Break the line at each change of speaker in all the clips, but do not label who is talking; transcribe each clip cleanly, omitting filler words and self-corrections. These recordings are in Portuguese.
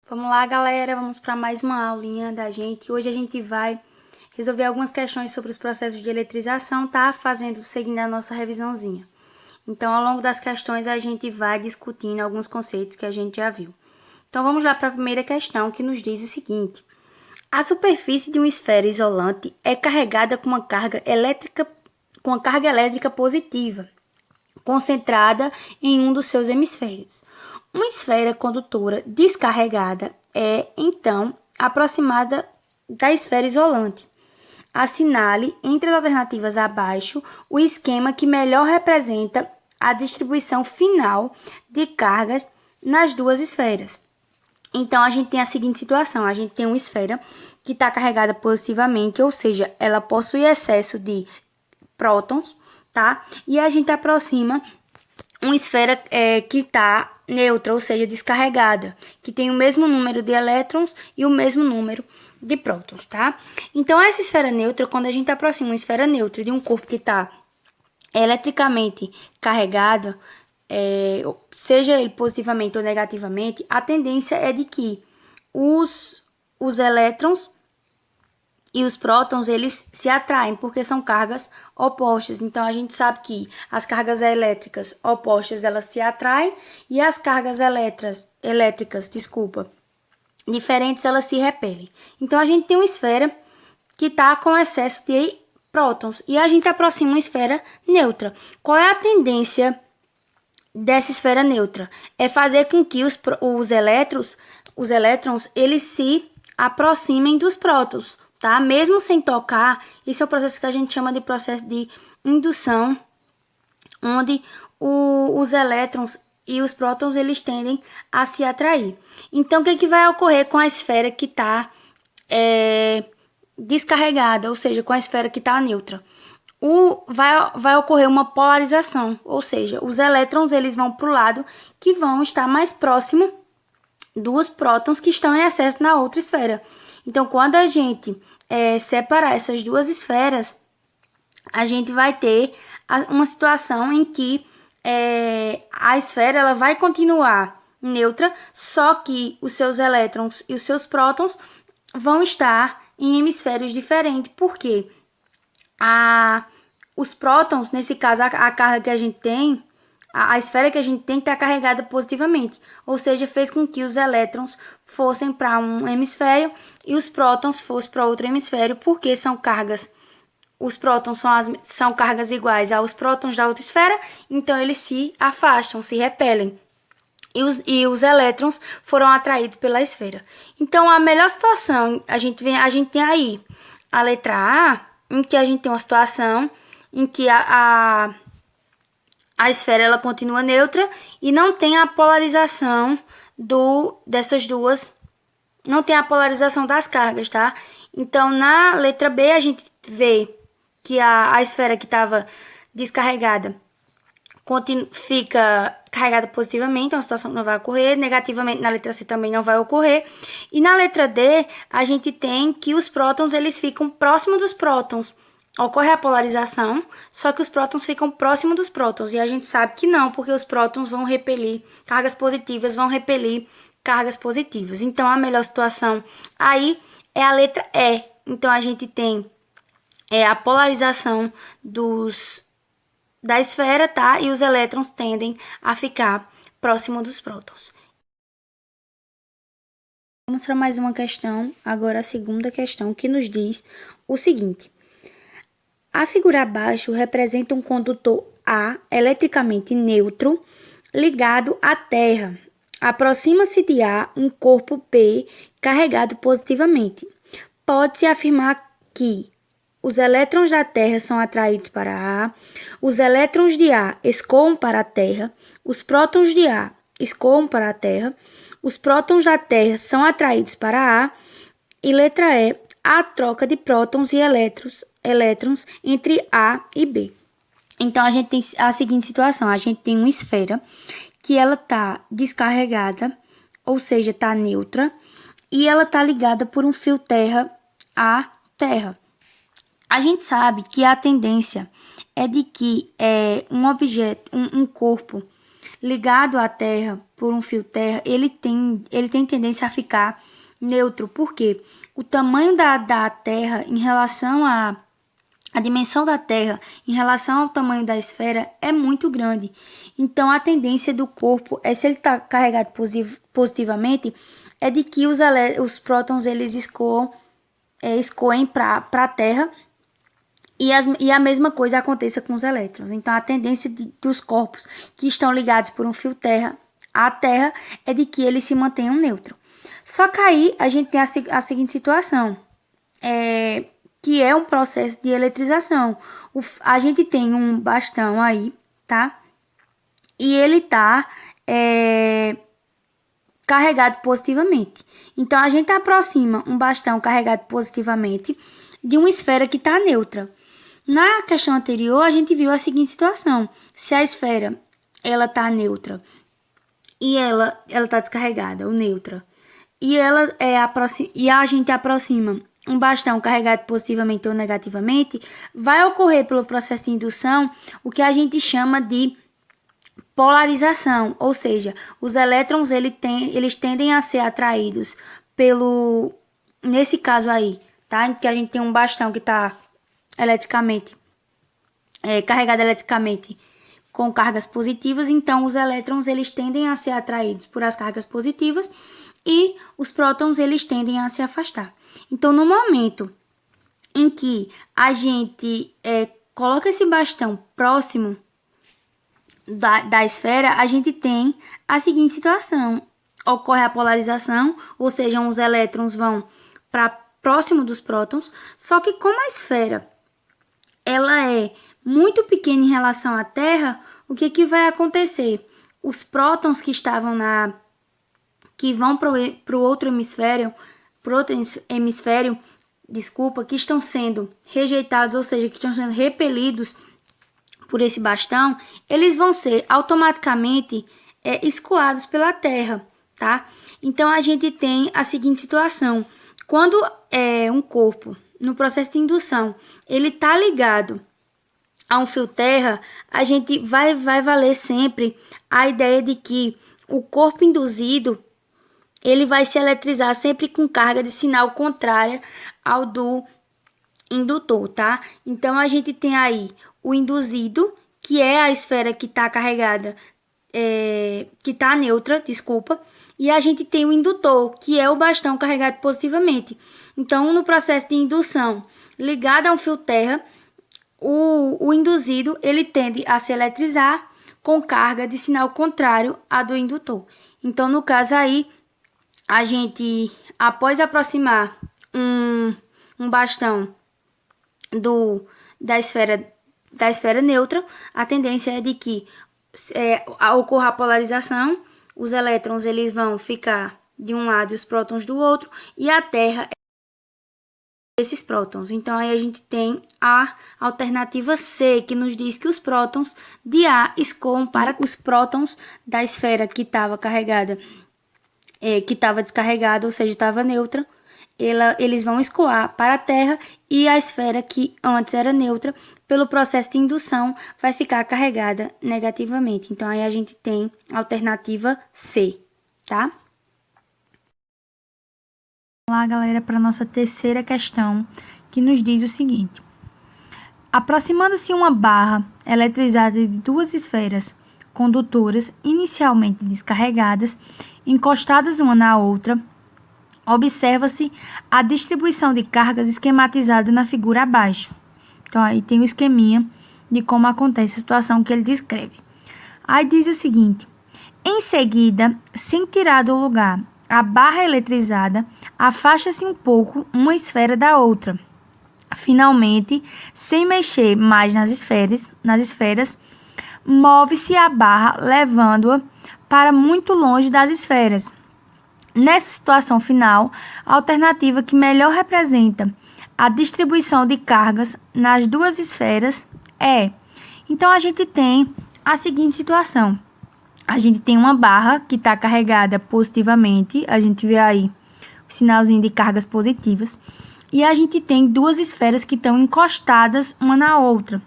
Vamos lá, galera, vamos para mais uma aulinha da gente. Hoje a gente vai resolver algumas questões sobre os processos de eletrização, tá? Seguindo a nossa revisãozinha. Então, ao longo das questões, a gente vai discutindo alguns conceitos que a gente já viu. Então, vamos lá para a primeira questão, que nos diz o seguinte: a superfície de uma esfera isolante é carregada com uma carga elétrica positiva, concentrada em um dos seus hemisférios. Uma esfera condutora descarregada é, então, aproximada da esfera isolante. Assinale, entre as alternativas abaixo, o esquema que melhor representa a distribuição final de cargas nas duas esferas. Então, a gente tem a seguinte situação: a gente tem uma esfera que está carregada positivamente, ou seja, ela possui excesso de prótons, tá? E a gente aproxima uma esfera que está neutra, ou seja, descarregada, que tem o mesmo número de elétrons e o mesmo número de prótons, tá? Então, essa esfera neutra, quando a gente aproxima uma esfera neutra de um corpo que está eletricamente carregado, seja ele positivamente ou negativamente, a tendência é de que os elétrons e os prótons, eles se atraem, porque são cargas opostas. Então, a gente sabe que as cargas elétricas opostas, elas se atraem, e as cargas elétricas, diferentes, elas se repelem. Então, a gente tem uma esfera que está com excesso de prótons, e a gente aproxima uma esfera neutra. Qual é a tendência dessa esfera neutra? É fazer com que os elétrons, eles se aproximem dos prótons, tá? Mesmo sem tocar. Esse é o processo que a gente chama de processo de indução, onde os elétrons e os prótons, eles tendem a se atrair. Então, o que vai ocorrer com a esfera que está descarregada, ou seja, com a esfera que está neutra? Vai ocorrer uma polarização, ou seja, os elétrons, eles vão para o lado que vão estar mais próximo dos prótons que estão em excesso na outra esfera. Então, quando a gente separar essas duas esferas, a gente vai ter uma situação em que a esfera, ela vai continuar neutra, só que os seus elétrons e os seus prótons vão estar em hemisférios diferentes. Por quê? Os prótons, nesse caso, a carga que a gente tem, a esfera que a gente tem, está carregada positivamente, ou seja, fez com que os elétrons fossem para um hemisfério e os prótons fossem para outro hemisfério, porque são cargas. Os prótons são cargas iguais aos prótons da outra esfera, então eles se afastam, se repelem. E os elétrons foram atraídos pela esfera. Então, a melhor situação, a gente tem aí a letra A, em que a gente tem uma situação em que a esfera, ela continua neutra e não tem a polarização dessas duas, não tem a polarização das cargas, tá? Então, na letra B, a gente vê que a esfera que estava descarregada fica carregada positivamente, é uma situação que não vai ocorrer. Negativamente, na letra C também não vai ocorrer. E na letra D, a gente tem que os prótons, eles ficam próximo dos prótons. Ocorre a polarização, só que os prótons ficam próximo dos prótons. E a gente sabe que não, porque os prótons vão repelir, cargas positivas vão repelir cargas positivas. Então, a melhor situação aí é a letra E. Então, a gente tem a polarização da esfera, tá? E os elétrons tendem a ficar próximo dos prótons. Vamos para mais uma questão, agora a segunda questão, que nos diz o seguinte: a figura abaixo representa um condutor A eletricamente neutro ligado à Terra. Aproxima-se de A um corpo B carregado positivamente. Pode-se afirmar que os elétrons da Terra são atraídos para A, os elétrons de A escoam para a Terra, os prótons de A escoam para a Terra, os prótons da Terra são atraídos para A, e letra E, a troca de prótons e elétrons entre A e B. Então, a gente tem a seguinte situação: a gente tem uma esfera que ela está descarregada, ou seja, está neutra, e ela está ligada por um fio terra à Terra. A gente sabe que a tendência é de que um corpo ligado à Terra por um fio terra, ele tem tendência a ficar neutro. Por quê? O tamanho da Terra em relação a dimensão da Terra em relação ao tamanho da esfera é muito grande. Então, a tendência do corpo se ele está carregado positivamente, é de que os prótons eles escoem para a Terra e a mesma coisa aconteça com os elétrons. Então, a tendência dos corpos que estão ligados por um fio terra à Terra é de que eles se mantenham neutros. Só que aí a gente tem a seguinte situação, que é um processo de eletrização. A gente tem um bastão aí, tá? E ele tá carregado positivamente. Então, a gente aproxima um bastão carregado positivamente de uma esfera que está neutra. Na questão anterior, a gente viu a seguinte situação. Se a esfera ela está neutra e ela está descarregada, ou neutra, e a gente aproxima um bastão carregado positivamente ou negativamente, vai ocorrer pelo processo de indução o que a gente chama de polarização, ou seja, os elétrons eles tendem a ser atraídos nesse caso aí, tá? Em que a gente tem um bastão que está carregado eletricamente com cargas positivas, então os elétrons eles tendem a ser atraídos por as cargas positivas e os prótons eles tendem a se afastar. Então, no momento em que a gente coloca esse bastão próximo da esfera, a gente tem a seguinte situação: ocorre a polarização, ou seja, os elétrons vão para próximo dos prótons, só que como a esfera ela é muito pequena em relação à Terra, o que vai acontecer? Os prótons que vão para o outro hemisfério, que estão sendo rejeitados, ou seja, que estão sendo repelidos por esse bastão, eles vão ser automaticamente escoados pela Terra, tá? Então, a gente tem a seguinte situação: quando um corpo, no processo de indução, ele está ligado a um fio terra, a gente vai valer sempre a ideia de que o corpo induzido ele vai se eletrizar sempre com carga de sinal contrária ao do indutor, tá? Então, a gente tem aí o induzido, que é a esfera que está carregada, que está neutra, desculpa, e a gente tem o indutor, que é o bastão carregado positivamente. Então, no processo de indução ligado a um fio terra, o induzido ele tende a se eletrizar com carga de sinal contrário à do indutor. Então, no caso aí, a gente, após aproximar um bastão da esfera neutra, a tendência é de que ocorra a polarização, os elétrons eles vão ficar de um lado e os prótons do outro, e a Terra esses prótons. Então, aí a gente tem a alternativa C, que nos diz que os prótons de A escoam para os prótons da esfera que estava carregada, que estava descarregada, ou seja, estava neutra, eles vão escoar para a Terra, e a esfera que antes era neutra, pelo processo de indução, vai ficar carregada negativamente. Então, aí a gente tem a alternativa C, tá? Vamos lá, galera, para a nossa terceira questão, que nos diz o seguinte: aproximando-se uma barra eletrizada de duas esferas condutoras inicialmente descarregadas, encostadas uma na outra, observa-se a distribuição de cargas esquematizada na figura abaixo. Então, aí tem o esqueminha de como acontece a situação que ele descreve. Aí diz o seguinte: em seguida, sem tirar do lugar a barra eletrizada, afasta-se um pouco uma esfera da outra. Finalmente, sem mexer mais nas esferas, move-se a barra, levando-a para muito longe das esferas. Nessa situação final, a alternativa que melhor representa a distribuição de cargas nas duas esferas é... Então, a gente tem a seguinte situação: a gente tem uma barra que está carregada positivamente, a gente vê aí o sinalzinho de cargas positivas, e a gente tem duas esferas que estão encostadas uma na outra.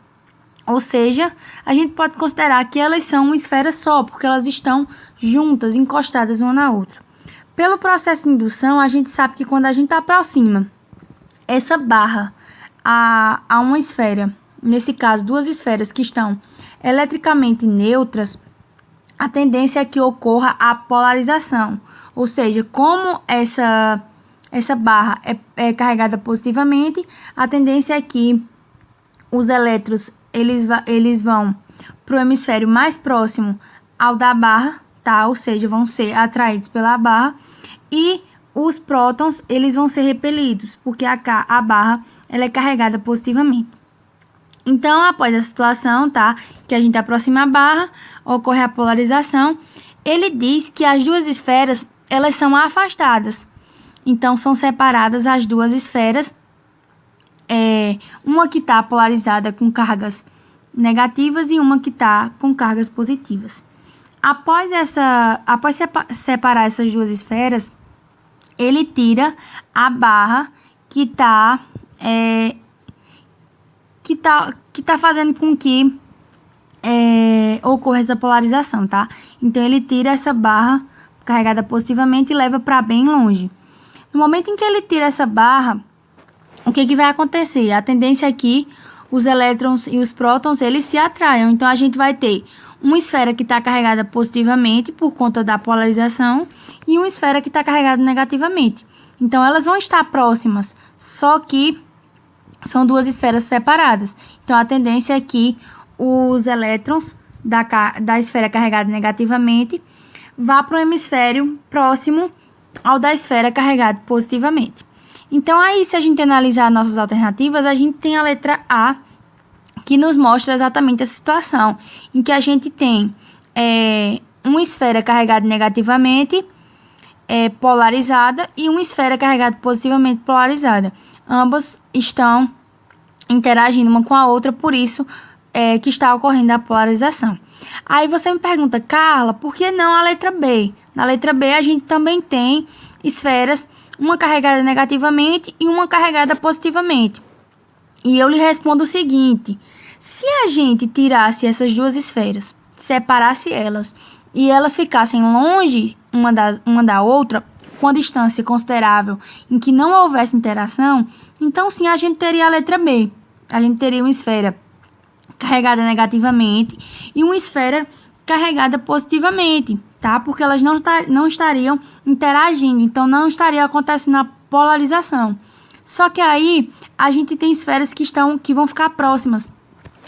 Ou seja, a gente pode considerar que elas são uma esfera só, porque elas estão juntas, encostadas uma na outra. Pelo processo de indução, a gente sabe que quando a gente aproxima essa barra a uma esfera, nesse caso, duas esferas que estão eletricamente neutras, a tendência é que ocorra a polarização. Ou seja, como essa barra é carregada positivamente, a tendência é que os elétrons eles vão para o hemisfério mais próximo ao da barra, tá? Ou seja, vão ser atraídos pela barra, e os prótons eles vão ser repelidos, porque a barra ela é carregada positivamente. Então, após a situação, tá, que a gente aproxima a barra, ocorre a polarização. Ele diz que as duas esferas elas são afastadas. Então, são separadas as duas esferas. Uma que está polarizada com cargas negativas e uma que está com cargas positivas. Após separar essas duas esferas, ele tira a barra que está fazendo com que ocorra essa polarização, tá? Então, ele tira essa barra carregada positivamente e leva para bem longe. No momento em que ele tira essa barra, o que vai acontecer? A tendência é que os elétrons e os prótons, eles se atraiam. Então, a gente vai ter uma esfera que está carregada positivamente por conta da polarização e uma esfera que está carregada negativamente. Então, elas vão estar próximas, só que são duas esferas separadas. Então, a tendência é que os elétrons da esfera carregada negativamente vá para o hemisfério próximo ao da esfera carregada positivamente. Então, aí, se a gente analisar nossas alternativas, a gente tem a letra A, que nos mostra exatamente essa situação, em que a gente tem uma esfera carregada negativamente polarizada e uma esfera carregada positivamente polarizada. Ambas estão interagindo uma com a outra, por isso que está ocorrendo a polarização. Aí você me pergunta, Carla, por que não a letra B? Na letra B, a gente também tem esferas, uma carregada negativamente e uma carregada positivamente. E eu lhe respondo o seguinte: se a gente tirasse essas duas esferas, separasse elas e elas ficassem longe uma da outra, com a distância considerável em que não houvesse interação, então sim, a gente teria a letra B. A gente teria uma esfera carregada negativamente e uma esfera carregada positivamente, tá? Porque elas não estariam interagindo, então não estaria acontecendo a polarização. Só que aí a gente tem esferas que vão ficar próximas.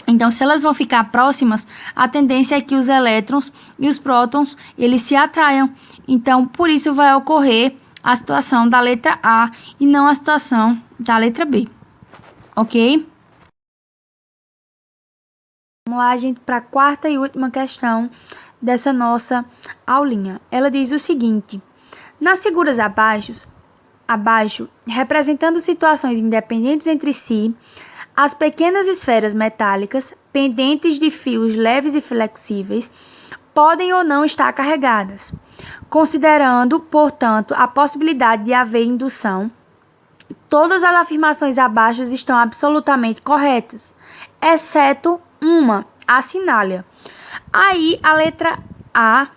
Então, se elas vão ficar próximas, a tendência é que os elétrons e os prótons eles se atraiam. Então, por isso vai ocorrer a situação da letra A e não a situação da letra B. Ok? Vamos lá, gente, para a quarta e última questão dessa nossa aulinha. Ela diz o seguinte: nas figuras abaixo, representando situações independentes entre si, as pequenas esferas metálicas, pendentes de fios leves e flexíveis, podem ou não estar carregadas. Considerando, portanto, a possibilidade de haver indução, todas as afirmações abaixo estão absolutamente corretas, exceto uma, assinale-a. Aí, a letra A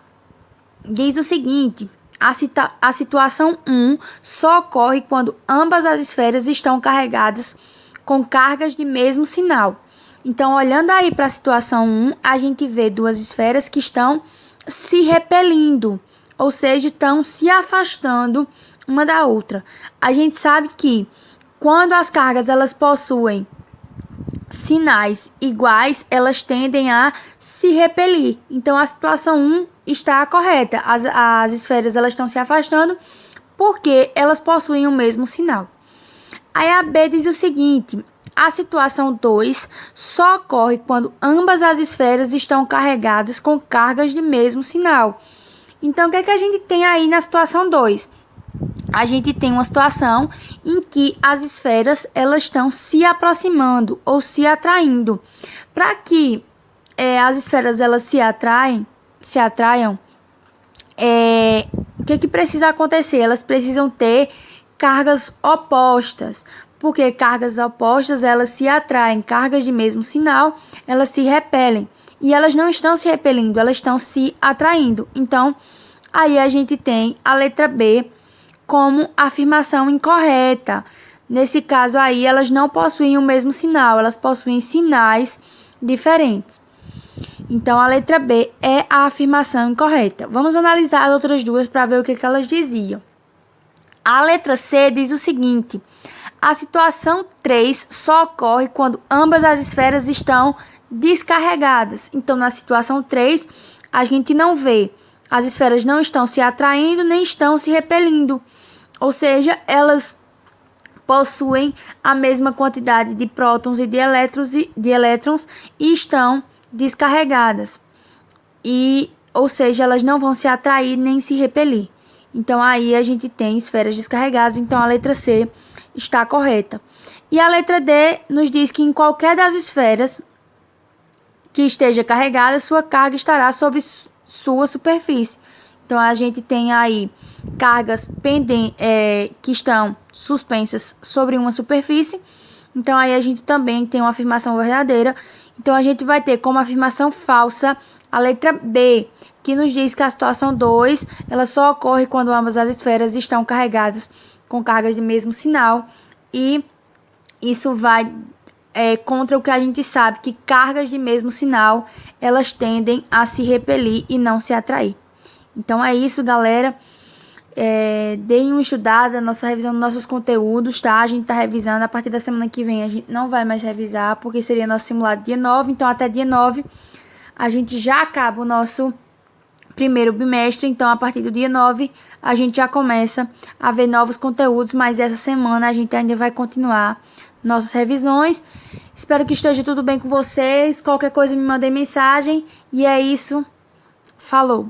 diz o seguinte: a situação 1 só ocorre quando ambas as esferas estão carregadas com cargas de mesmo sinal. Então, olhando aí para a situação 1, a gente vê duas esferas que estão se repelindo, ou seja, estão se afastando uma da outra. A gente sabe que quando as cargas elas possuem sinais iguais, elas tendem a se repelir. Então, a situação 1 está correta. As esferas elas estão se afastando porque elas possuem o mesmo sinal. Aí a B diz o seguinte: a situação 2 só ocorre quando ambas as esferas estão carregadas com cargas de mesmo sinal. Então, o que é que a gente tem aí na situação 2? A gente tem uma situação em que as esferas elas estão se aproximando ou se atraindo. Para que as esferas elas se atraiam, o que precisa acontecer? Elas precisam ter cargas opostas. porque cargas opostas, elas se atraem, cargas de mesmo sinal, elas se repelem. E elas não estão se repelindo, elas estão se atraindo. Então, aí a gente tem a letra B como afirmação incorreta. Nesse caso aí, elas não possuem o mesmo sinal, elas possuem sinais diferentes. Então, a letra B é a afirmação incorreta. Vamos analisar as outras duas para ver o que elas diziam. A letra C diz o seguinte: a situação 3 só ocorre quando ambas as esferas estão descarregadas. Então, na situação 3, a gente não vê. As esferas não estão se atraindo nem estão se repelindo. Ou seja, elas possuem a mesma quantidade de prótons e de elétrons e estão descarregadas. Ou seja, elas não vão se atrair nem se repelir. Então, aí a gente tem esferas descarregadas. Então, a letra C está correta. E a letra D nos diz que em qualquer das esferas que esteja carregada, sua carga estará sobre sua superfície. Então, a gente tem aí cargas que estão suspensas sobre uma superfície. Então, aí a gente também tem uma afirmação verdadeira. Então, a gente vai ter como afirmação falsa a letra B, que nos diz que a situação 2, ela só ocorre quando ambas as esferas estão carregadas com cargas de mesmo sinal. E isso vai contra o que a gente sabe, que cargas de mesmo sinal, elas tendem a se repelir e não se atrair. Então, é isso, galera. Deem uma estudada, nossa revisão dos nossos conteúdos, tá? A gente tá revisando. A partir da semana que vem, a gente não vai mais revisar, porque seria nosso simulado dia 9. Então, até dia 9, a gente já acaba o nosso primeiro bimestre. Então, a partir do dia 9, a gente já começa a ver novos conteúdos. Mas essa semana, a gente ainda vai continuar nossas revisões. Espero que esteja tudo bem com vocês. Qualquer coisa, me mandem mensagem. E é isso. Falou!